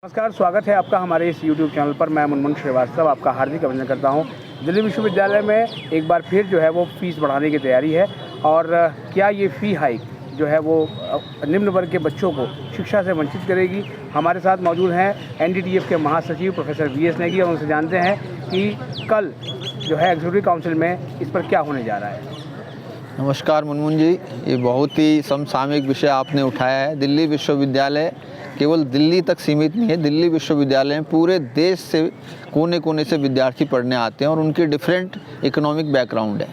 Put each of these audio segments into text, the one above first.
नमस्कार, स्वागत है आपका हमारे इस YouTube चैनल पर। मैं मुनमुन श्रीवास्तव आपका हार्दिक अभिनंदन करता हूं। दिल्ली विश्वविद्यालय में एक बार फिर जो है वो फ़ीस बढ़ाने की तैयारी है और क्या ये फ़ी हाइक जो है वो निम्न वर्ग के बच्चों को शिक्षा से वंचित करेगी। हमारे साथ मौजूद हैं NDTF के महासचिव प्रोफेसर VS नेगी और उनसे जानते हैं कि कल जो है एग्जीक्यूटिव काउंसिल में इस पर क्या होने जा रहा है। नमस्कार मुनमुन जी, ये बहुत ही समसामयिक विषय आपने उठाया है। दिल्ली विश्वविद्यालय केवल दिल्ली तक सीमित नहीं है। दिल्ली विश्वविद्यालय में पूरे देश से कोने कोने से विद्यार्थी पढ़ने आते हैं और उनके डिफरेंट इकोनॉमिक बैकग्राउंड है।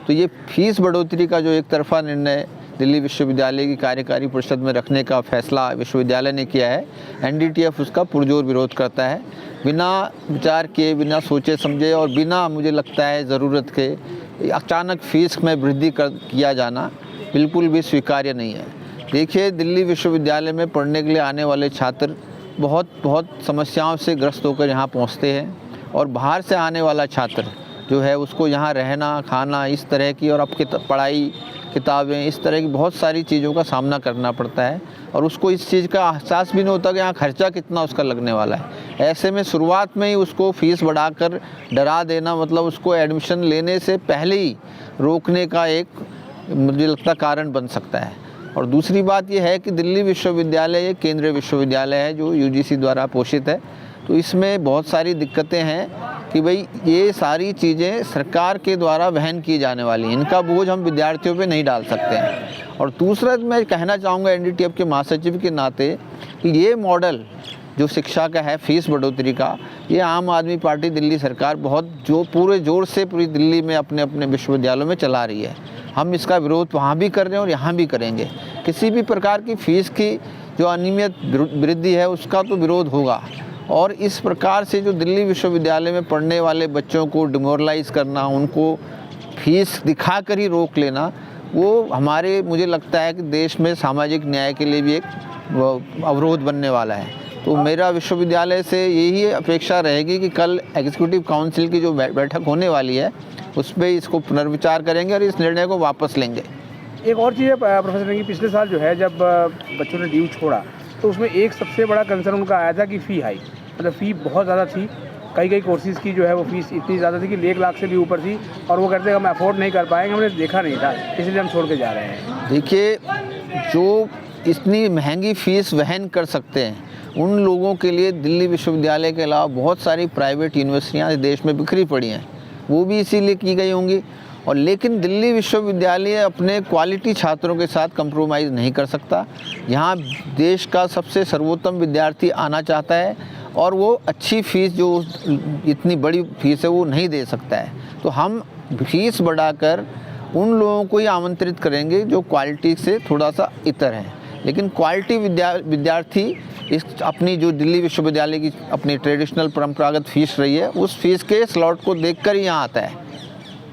तो ये फीस बढ़ोतरी का जो एक तरफा निर्णय दिल्ली विश्वविद्यालय की कार्यकारी परिषद में रखने का फैसला विश्वविद्यालय ने किया है, NDTF उसका पुरजोर विरोध करता है। बिना विचार किए, बिना सोचे समझे और बिना मुझे लगता है ज़रूरत के अचानक फ़ीस में वृद्धि किया जाना बिल्कुल भी स्वीकार्य नहीं है। देखिए, दिल्ली विश्वविद्यालय में पढ़ने के लिए आने वाले छात्र बहुत समस्याओं से ग्रस्त होकर यहाँ पहुँचते हैं और बाहर से आने वाला छात्र जो है उसको यहाँ रहना, खाना, इस तरह की और अब पढ़ाई, किताबें, इस तरह की बहुत सारी चीज़ों का सामना करना पड़ता है और उसको इस चीज़ का एहसास भी नहीं होता कि यहाँ खर्चा कितना उसका लगने वाला है। ऐसे में शुरुआत में ही उसको फ़ीस बढ़ाकर डरा देना मतलब उसको एडमिशन लेने से पहले ही रोकने का एक मुझे लगता कारण बन सकता है। और दूसरी बात यह है कि दिल्ली विश्वविद्यालय एक केंद्रीय विश्वविद्यालय है जो UGC द्वारा पोषित है, तो इसमें बहुत सारी दिक्कतें हैं कि भाई ये सारी चीज़ें सरकार के द्वारा वहन की जाने वाली हैं, इनका बोझ हम विद्यार्थियों पे नहीं डाल सकते हैं। और दूसरा मैं कहना चाहूँगा NDTF के महासचिव के नाते कि ये मॉडल जो शिक्षा का है फ़ीस बढ़ोतरी का, ये आम आदमी पार्टी दिल्ली सरकार पूरे ज़ोर से पूरी दिल्ली में अपने अपने विश्वविद्यालयों में चला रही है। हम इसका विरोध वहाँ भी कर रहे हैं और यहाँ भी करेंगे। किसी भी प्रकार की फ़ीस की जो अनियमित वृद्धि है उसका तो विरोध होगा और इस प्रकार से जो दिल्ली विश्वविद्यालय में पढ़ने वाले बच्चों को डिमोरलाइज़ करना, उनको फ़ीस दिखाकर ही रोक लेना, वो हमारे मुझे लगता है कि देश में सामाजिक न्याय के लिए भी एक अवरोध बनने वाला है। तो मेरा विश्वविद्यालय से यही अपेक्षा रहेगी कि कल एग्जीक्यूटिव काउंसिल की जो बैठक होने वाली है उस पर इसको पुनर्विचार करेंगे और इस निर्णय को वापस लेंगे। एक और चीज़ है प्रोफेसर नेगी, पिछले साल जो है जब बच्चों ने ड्यू छोड़ा तो उसमें एक सबसे बड़ा कंसर्न उनका आया था कि फ़ी हाई, मतलब फ़ी बहुत ज़्यादा थी। कई कोर्सेज़ की जो है वो फ़ीस इतनी ज़्यादा थी कि 1 लाख से भी ऊपर थी और वो कहते हैं हम अफोर्ड नहीं कर पाएंगे, हमने देखा नहीं था, इसलिए हम छोड़ के जा रहे हैं। देखिए, जो इतनी महंगी फ़ीस वहन कर सकते हैं उन लोगों के लिए दिल्ली विश्वविद्यालय के अलावा बहुत सारी प्राइवेट यूनिवर्सिटियाँ देश में बिखरी पड़ी हैं, वो भी इसीलिए की गई होंगी। और लेकिन दिल्ली विश्वविद्यालय अपने क्वालिटी छात्रों के साथ कंप्रोमाइज़ नहीं कर सकता। यहाँ देश का सबसे सर्वोत्तम विद्यार्थी आना चाहता है और वो अच्छी फ़ीस जो इतनी बड़ी फ़ीस है वो नहीं दे सकता है। तो हम फ़ीस बढ़ाकर उन लोगों को ही आमंत्रित करेंगे जो क्वालिटी से थोड़ा सा इतर हैं, लेकिन क्वालिटी विद्यार्थी इस अपनी जो दिल्ली विश्वविद्यालय की अपनी ट्रेडिशनल परंपरागत फ़ीस रही है उस फ़ीस के स्लॉट को देखकर ही यहाँ आता है।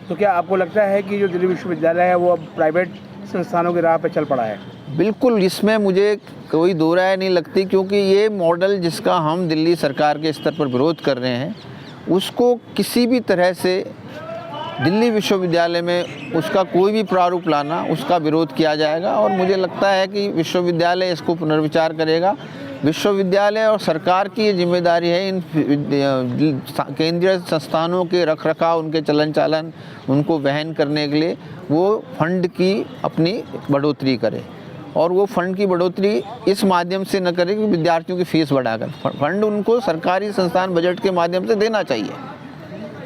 तो क्या आपको लगता है कि जो दिल्ली विश्वविद्यालय है वो अब प्राइवेट संस्थानों की राह पर चल पड़ा है? बिल्कुल, इसमें मुझे कोई दो राय नहीं लगती, क्योंकि ये मॉडल जिसका हम दिल्ली सरकार के स्तर पर विरोध कर रहे हैं उसको किसी भी तरह से दिल्ली विश्वविद्यालय में उसका कोई भी प्रारूप लाना, उसका विरोध किया जाएगा और मुझे लगता है कि विश्वविद्यालय इसको पुनर्विचार करेगा। विश्वविद्यालय और सरकार की ये जिम्मेदारी है इन केंद्रीय संस्थानों के रखरखाव, उनके चलन चालन, उनको वहन करने के लिए वो फंड की अपनी बढ़ोतरी करे और वो फंड की बढ़ोतरी इस माध्यम से न करे कि विद्यार्थियों की फ़ीस बढ़ाकर। फंड उनको सरकारी संस्थान बजट के माध्यम से देना चाहिए।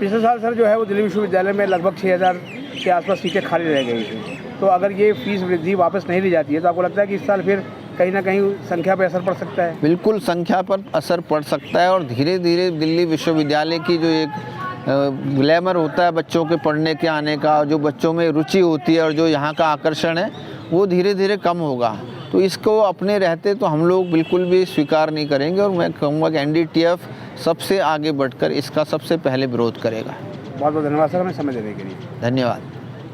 पिछले साल सर जो है वो दिल्ली विश्वविद्यालय में लगभग 6000 के आसपास सीटें खाली रह गई थी, तो अगर ये फ़ीस वृद्धि वापस नहीं ली जाती है तो आपको लगता है कि इस साल फिर कहीं ना कहीं संख्या पर असर पड़ सकता है? बिल्कुल, संख्या पर असर पड़ सकता है और धीरे धीरे दिल्ली विश्वविद्यालय की जो एक ग्लैमर होता है बच्चों के पढ़ने के आने का, जो बच्चों में रुचि होती है और जो यहाँ का आकर्षण है वो धीरे धीरे कम होगा। तो इसको अपने रहते तो हम लोग बिल्कुल भी स्वीकार नहीं करेंगे और मैं कहूँगा कि NDTF सबसे आगे बढ़कर इसका सबसे पहले विरोध करेगा। बहुत बहुत धन्यवाद सर हमें समय देने के लिए। धन्यवाद।